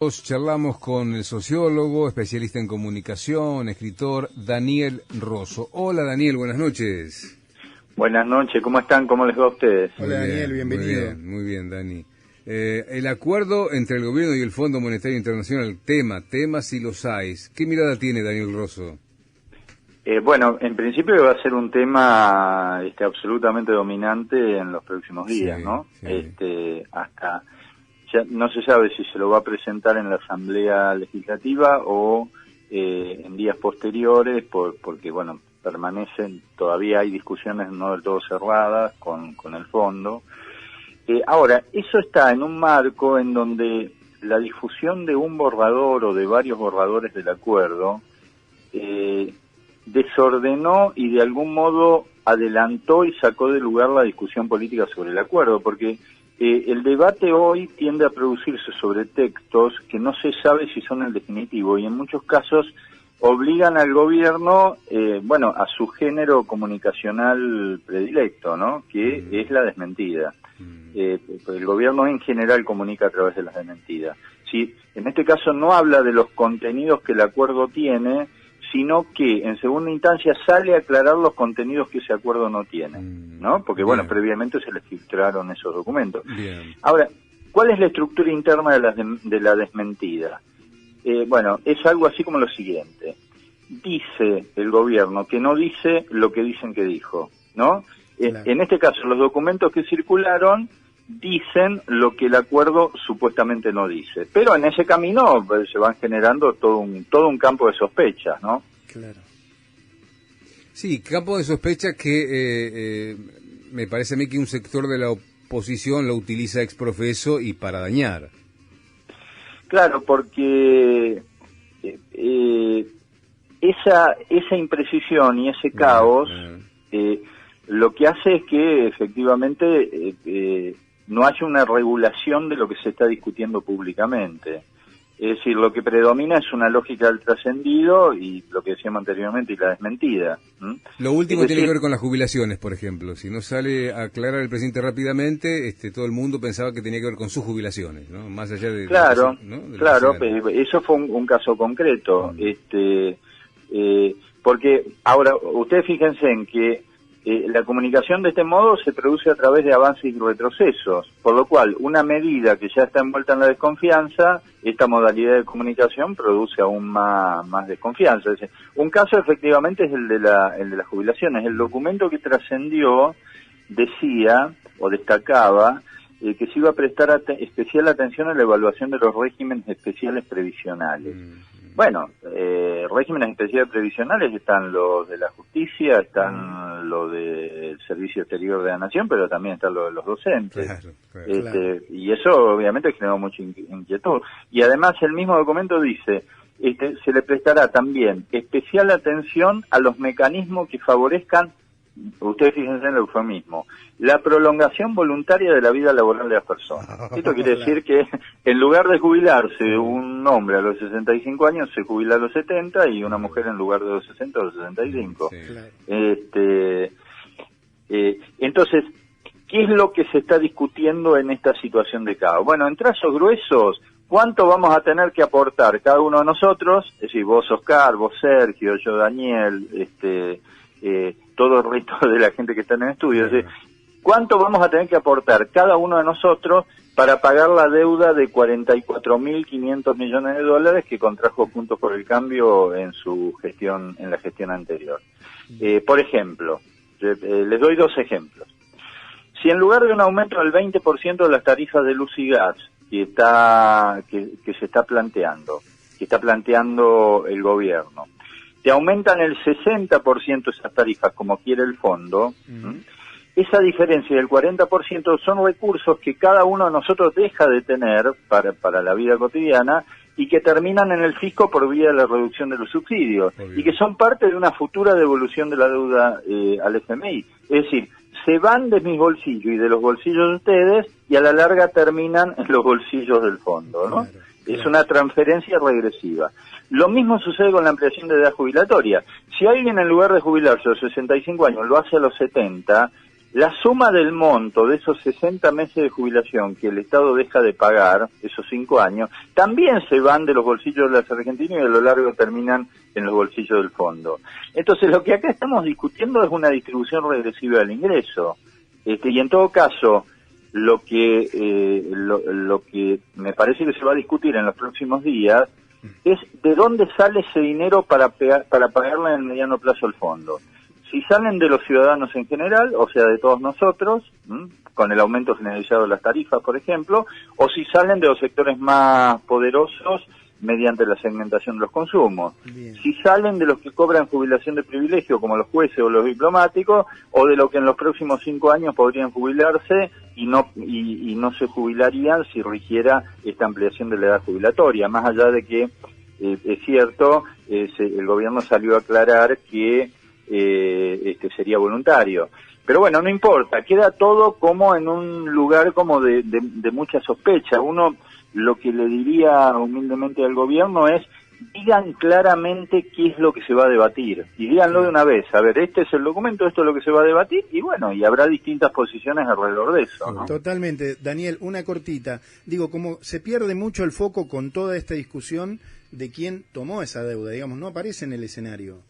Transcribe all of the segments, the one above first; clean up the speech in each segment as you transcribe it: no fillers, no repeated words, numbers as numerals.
Charlamos con el sociólogo, especialista en comunicación, escritor Daniel Rosso. Hola Daniel, buenas noches. Buenas noches, ¿cómo están? ¿Cómo les va a ustedes? Hola Daniel, bienvenido. Muy bien, Dani. El acuerdo entre el gobierno y el Fondo Monetario Internacional, temas si los hay. ¿Qué mirada tiene Daniel Rosso? Bueno, en principio va a ser un tema absolutamente dominante en los próximos días, sí, ¿no? Sí. Hasta ya no se sabe si se lo va a presentar en la Asamblea Legislativa o en días posteriores, porque bueno, todavía hay discusiones no del todo cerradas con el fondo. Ahora, eso está en un marco en donde la difusión de un borrador o de varios borradores del acuerdo desordenó y de algún modo adelantó y sacó de lugar la discusión política sobre el acuerdo, porque el debate hoy tiende a producirse sobre textos que no se sabe si son el definitivo y en muchos casos obligan al gobierno, a su género comunicacional predilecto, ¿no? Que es la desmentida. El gobierno en general comunica a través de las desmentidas. Si en este caso no habla de los contenidos que el acuerdo tiene, sino que en segunda instancia sale a aclarar los contenidos que ese acuerdo no tiene, ¿no? Porque bueno, previamente se les filtraron esos documentos. Bien. Ahora, ¿cuál es la estructura interna de la desmentida? Es algo así como lo siguiente. Dice el gobierno que no dice lo que dicen que dijo, ¿no? Claro. En este caso, los documentos que circularon dicen lo que el acuerdo supuestamente no dice. Pero en ese camino se van generando todo un campo de sospechas, ¿no? Claro. Sí, campo de sospecha que me parece a mí que un sector de la oposición lo utiliza ex profeso y para dañar. Claro, porque esa imprecisión y ese caos lo que hace es que efectivamente no haya una regulación de lo que se está discutiendo públicamente. Es decir, lo que predomina es una lógica del trascendido y lo que decíamos anteriormente, y la desmentida. Lo último tiene que ver con las jubilaciones, por ejemplo. Si no sale a aclarar el presidente rápidamente, todo el mundo pensaba que tenía que ver con sus jubilaciones, ¿no? Más allá de... Claro, ¿no? claro, eso fue un caso concreto. Porque, ahora, ustedes fíjense en que la comunicación de este modo se produce a través de avances y retrocesos, por lo cual una medida que ya está envuelta en la desconfianza, esta modalidad de comunicación produce aún más desconfianza. Es decir, un caso efectivamente es el de las jubilaciones. El documento que trascendió decía o destacaba que se iba a prestar especial atención a la evaluación de los regímenes especiales previsionales. Bueno, regímenes especiales previsionales están los de la justicia, están los del Servicio Exterior de la Nación, pero también están los de los docentes. Claro. Y eso obviamente generó mucha inquietud. Y además el mismo documento dice, se le prestará también especial atención a los mecanismos que favorezcan, ustedes fíjense en el eufemismo, la prolongación voluntaria de la vida laboral de las personas. Esto quiere decir que en lugar de jubilarse un hombre a los 65 años, se jubila a los 70 y una mujer en lugar de los 60 a los 65. Sí. Entonces, ¿qué es lo que se está discutiendo en esta situación de caos? Bueno, en trazos gruesos, ¿cuánto vamos a tener que aportar cada uno de nosotros? Es decir, vos Oscar, vos Sergio, yo Daniel, todo el resto de la gente que está en el estudio. Es decir, ¿cuánto vamos a tener que aportar cada uno de nosotros para pagar la deuda de 44.500 millones de dólares que contrajo Juntos por el Cambio en la gestión anterior? Por ejemplo, les doy dos ejemplos. Si en lugar de un aumento del 20% de las tarifas de luz y gas que se está planteando el gobierno, te aumentan el 60% esas tarifas como quiere el fondo, esa diferencia del 40% son recursos que cada uno de nosotros deja de tener para la vida cotidiana y que terminan en el fisco por vía de la reducción de los subsidios y que son parte de una futura devolución de la deuda al FMI. Es decir, se van de mis bolsillos y de los bolsillos de ustedes y a la larga terminan en los bolsillos del fondo, ¿no? Claro. Es una transferencia regresiva. Lo mismo sucede con la ampliación de edad jubilatoria. Si alguien en lugar de jubilarse a los 65 años lo hace a los 70, la suma del monto de esos 60 meses de jubilación que el Estado deja de pagar, esos 5 años, también se van de los bolsillos de los argentinos y a lo largo terminan en los bolsillos del fondo. Entonces, lo que acá estamos discutiendo es una distribución regresiva del ingreso. Y en todo caso, lo que me parece que se va a discutir en los próximos días es de dónde sale ese dinero para pagarle en el mediano plazo al fondo. Si salen de los ciudadanos en general, o sea, de todos nosotros, con el aumento generalizado de las tarifas, por ejemplo, o si salen de los sectores más poderosos mediante la segmentación de los consumos. Bien. Si salen de los que cobran jubilación de privilegio, como los jueces o los diplomáticos, o de los que en los próximos 5 años podrían jubilarse y no se jubilarían si rigiera esta ampliación de la edad jubilatoria, más allá de que es cierto, el gobierno salió a aclarar que sería voluntario. Pero bueno, no importa, queda todo como en un lugar como de mucha sospecha. Uno, lo que le diría humildemente al gobierno es, digan claramente qué es lo que se va a debatir, y díganlo de una vez. A ver, este es el documento, esto es lo que se va a debatir, y bueno, y habrá distintas posiciones alrededor de eso, ¿no? Totalmente. Daniel, una cortita. Digo, como se pierde mucho el foco con toda esta discusión de quién tomó esa deuda, digamos, no aparece en el escenario.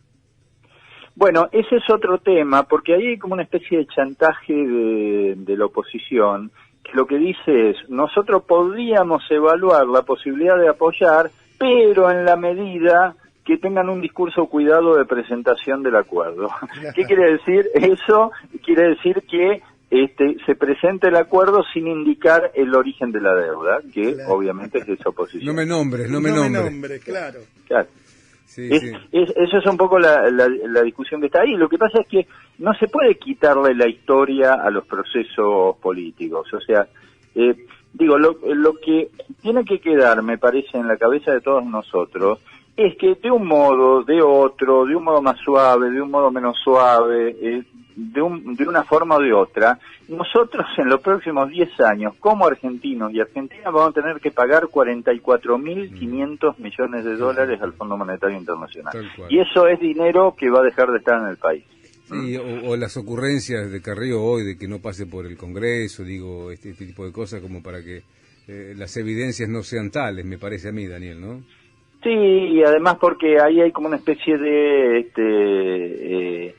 Bueno, ese es otro tema, porque ahí hay como una especie de chantaje de la oposición, que lo que dice es, nosotros podríamos evaluar la posibilidad de apoyar, pero en la medida que tengan un discurso cuidado de presentación del acuerdo. ¿Qué quiere decir eso? Quiere decir que se presente el acuerdo sin indicar el origen de la deuda, que obviamente es de esa oposición. No me nombres, claro. Sí. Eso es un poco la discusión que está ahí. Lo que pasa es que no se puede quitarle la historia a los procesos políticos. O sea, lo que tiene que quedar, me parece, en la cabeza de todos nosotros, es que de un modo, de otro, de un modo más suave, de un modo menos suave, de una forma o de otra, nosotros en los próximos 10 años, como argentinos y argentinas, vamos a tener que pagar 44.500 millones de dólares al Fondo Monetario Internacional. Y eso es dinero que va a dejar de estar en el país. Sí, o las ocurrencias de Carrillo hoy de que no pase por el Congreso, digo, este tipo de cosas como para que las evidencias no sean tales, me parece a mí, Daniel, ¿no? Sí, y además porque ahí hay como una especie de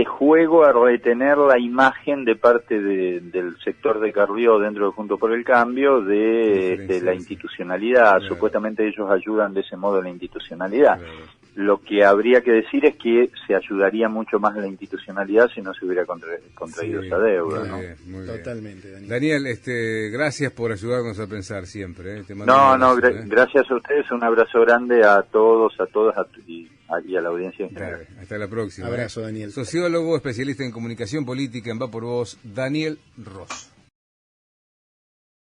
juego a retener la imagen de parte del sector de Carrió dentro de Juntos por el Cambio de la institucionalidad. Claro. Supuestamente ellos ayudan de ese modo a la institucionalidad. Claro. Lo que habría que decir es que se ayudaría mucho más a la institucionalidad si no se hubiera contraído esa deuda, ¿no? Muy bien. Totalmente, Daniel. Daniel, gracias por ayudarnos a pensar siempre. Te mando un abrazo, gracias a ustedes, un abrazo grande a todos, a todas y a la audiencia en general. Hasta la próxima. Abrazo, Daniel. Sociólogo, especialista en comunicación política en Va por Vos, Daniel Ross.